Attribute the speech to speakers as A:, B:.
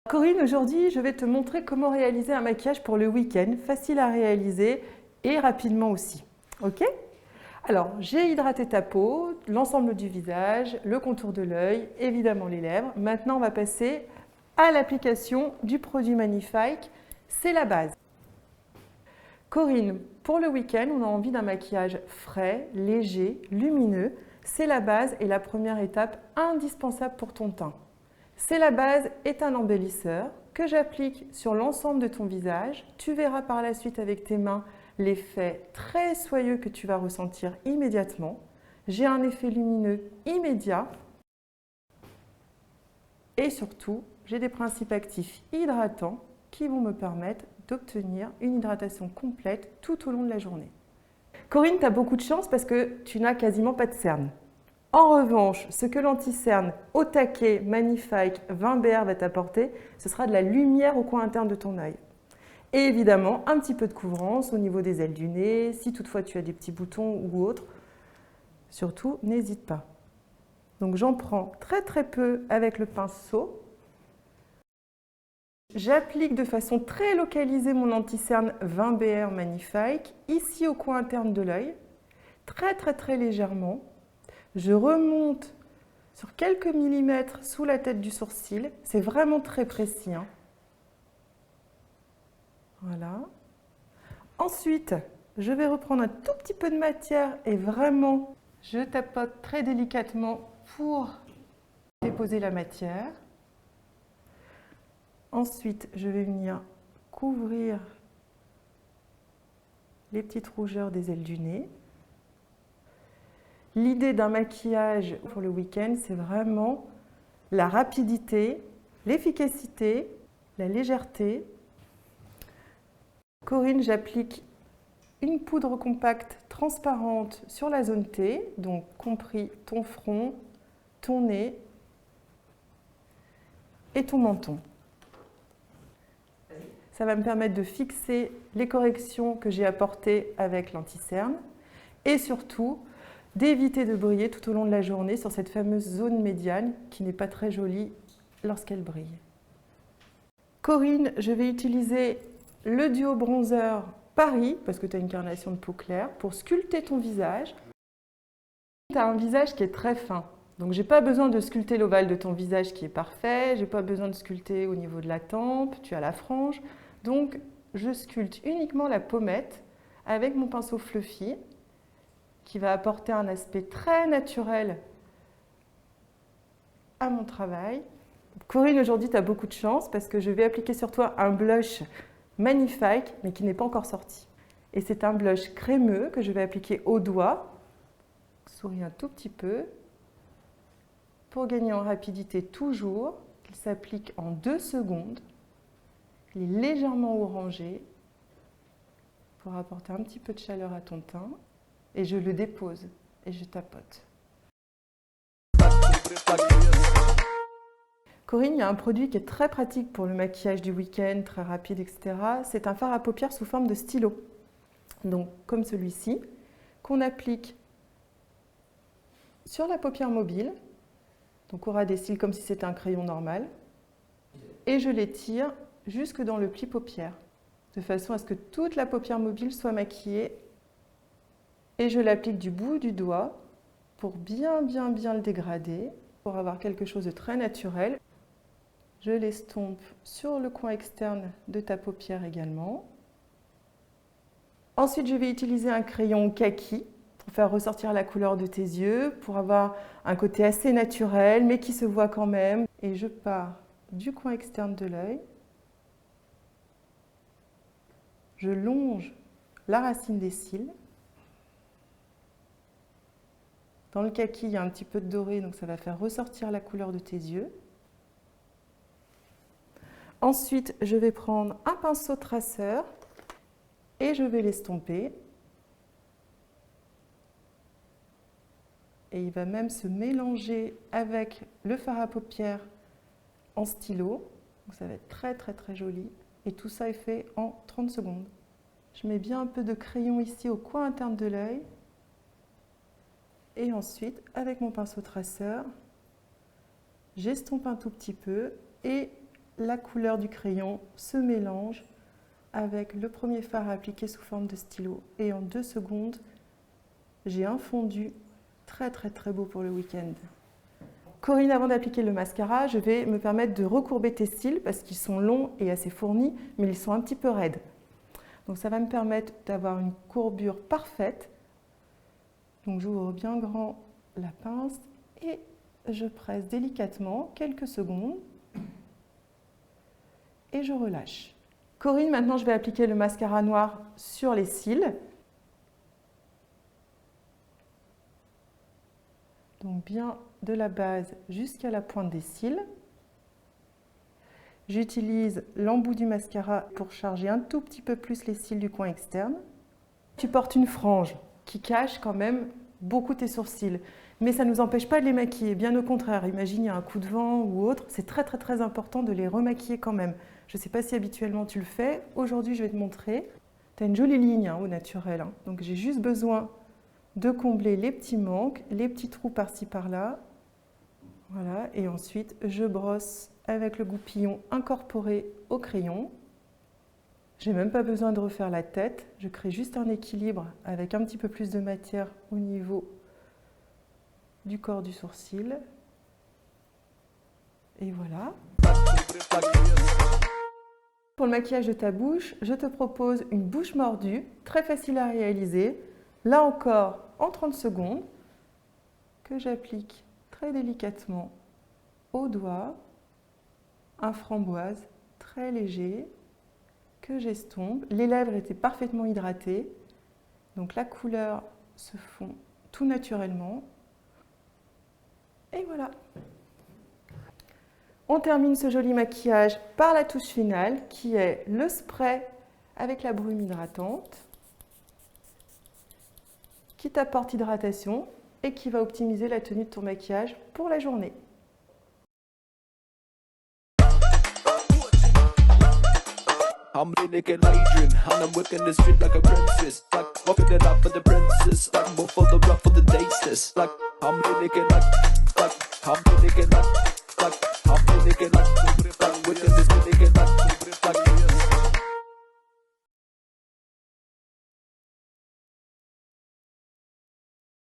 A: Corinne, aujourd'hui, je vais te montrer comment réaliser un maquillage pour le week-end, facile à réaliser et rapidement aussi. Ok? Alors, j'ai hydraté ta peau, l'ensemble du visage, le contour de l'œil, évidemment les lèvres. Maintenant, on va passer à l'application du produit Magnifique. C'est la base. Corinne, pour le week-end, on a envie d'un maquillage frais, léger, lumineux. C'est la base et la première étape indispensable pour ton teint. C'est la base est un embellisseur que j'applique sur l'ensemble de ton visage. Tu verras par la suite avec tes mains l'effet très soyeux que tu vas ressentir immédiatement. J'ai un effet lumineux immédiat et surtout, j'ai des principes actifs hydratants qui vont me permettre d'obtenir une hydratation complète tout au long de la journée. Corinne, tu as beaucoup de chance parce que tu n'as quasiment pas de cernes. En revanche, ce que l'anti-cerne au taquet Magnifique 20 BR va t'apporter, ce sera de la lumière au coin interne de ton œil. Et évidemment, un petit peu de couvrance au niveau des ailes du nez, si toutefois tu as des petits boutons ou autres. Surtout, n'hésite pas. Donc j'en prends très peu avec le pinceau. J'applique de façon très localisée mon anti-cerne 20 BR Magnifique, ici au coin interne de l'œil, très légèrement. Je remonte sur quelques millimètres sous la tête du sourcil. C'est vraiment très précis, hein. Voilà. Ensuite, je vais reprendre un tout petit peu de matière et vraiment, je tapote très délicatement pour déposer la matière. Ensuite, je vais venir couvrir les petites rougeurs des ailes du nez. L'idée d'un maquillage pour le week-end, c'est vraiment la rapidité, l'efficacité, la légèreté. Corinne, j'applique une poudre compacte transparente sur la zone T, donc compris ton front, ton nez et ton menton. Ça va me permettre de fixer les corrections que j'ai apportées avec l'anti-cerne et surtout d'éviter de briller tout au long de la journée sur cette fameuse zone médiane qui n'est pas très jolie lorsqu'elle brille. Corinne, je vais utiliser le duo bronzer Paris, parce que tu as une carnation de peau claire, pour sculpter ton visage. Tu as un visage qui est très fin, donc je n'ai pas besoin de sculpter l'ovale de ton visage qui est parfait, je n'ai pas besoin de sculpter au niveau de la tempe, tu as la frange, donc je sculpte uniquement la pommette avec mon pinceau fluffy, qui va apporter un aspect très naturel à mon travail. Corinne, aujourd'hui, tu as beaucoup de chance parce que je vais appliquer sur toi un blush Magnifique, mais qui n'est pas encore sorti. Et c'est un blush crémeux que je vais appliquer au doigt. Souris un tout petit peu pour gagner en rapidité toujours. Il s'applique en 2 secondes. Il est légèrement orangé pour apporter un petit peu de chaleur à ton teint. Et je le dépose et je tapote. Corinne, il y a un produit qui est très pratique pour le maquillage du week-end, très rapide, etc. C'est un fard à paupières sous forme de stylo. Donc, comme celui-ci, qu'on applique sur la paupière mobile. Donc, on aura des cils comme si c'était un crayon normal. Et je l'étire jusque dans le pli paupière, de façon à ce que toute la paupière mobile soit maquillée. Et je l'applique du bout du doigt pour bien le dégrader, pour avoir quelque chose de très naturel. Je l'estompe sur le coin externe de ta paupière également. Ensuite, je vais utiliser un crayon kaki pour faire ressortir la couleur de tes yeux, pour avoir un côté assez naturel, mais qui se voit quand même. Et je pars du coin externe de l'œil. Je longe la racine des cils. Dans le kaki, il y a un petit peu de doré, donc ça va faire ressortir la couleur de tes yeux. Ensuite, je vais prendre un pinceau traceur et je vais l'estomper. Et il va même se mélanger avec le fard à paupières en stylo. Donc ça va être très joli. Et tout ça est fait en 30 secondes. Je mets bien un peu de crayon ici au coin interne de l'œil. Et ensuite, avec mon pinceau traceur, j'estompe un tout petit peu et la couleur du crayon se mélange avec le premier fard appliqué sous forme de stylo. Et en 2 secondes, j'ai un fondu très beau pour le week-end. Corinne, avant d'appliquer le mascara, je vais me permettre de recourber tes cils parce qu'ils sont longs et assez fournis, mais ils sont un petit peu raides. Donc ça va me permettre d'avoir une courbure parfaite. Donc j'ouvre bien grand la pince et je presse délicatement quelques secondes et je relâche. Corinne, maintenant je vais appliquer le mascara noir sur les cils. Donc bien de la base jusqu'à la pointe des cils. J'utilise l'embout du mascara pour charger un tout petit peu plus les cils du coin externe. Tu portes une frange qui cache quand même beaucoup tes sourcils, mais ça ne nous empêche pas de les maquiller, bien au contraire. Imagine, il y a un coup de vent ou autre, c'est très important de les remaquiller quand même. Je ne sais pas si habituellement tu le fais, aujourd'hui je vais te montrer. Tu as une jolie ligne au naturel, hein. Donc j'ai juste besoin de combler les petits manques, les petits trous par-ci par-là. Voilà, et ensuite je brosse avec le goupillon incorporé au crayon. Je n'ai même pas besoin de refaire la tête, je crée juste un équilibre avec un petit peu plus de matière au niveau du corps du sourcil. Et voilà. Pour le maquillage de ta bouche, je te propose une bouche mordue, très facile à réaliser. Là encore, en 30 secondes, que j'applique très délicatement au doigt, un framboise très léger, que j'estompe. Les lèvres étaient parfaitement hydratées, donc la couleur se fond tout naturellement. Et voilà. On termine ce joli maquillage par la touche finale qui est le spray avec la brume hydratante qui t'apporte hydratation et qui va optimiser la tenue de ton maquillage pour la journée.
B: I'm naked like Adrian, and I'm working the street like a princess. Like walking it up for the princess, like more for the rough for the tasteless. Like I'm naked like I'm naked like I'm naked like.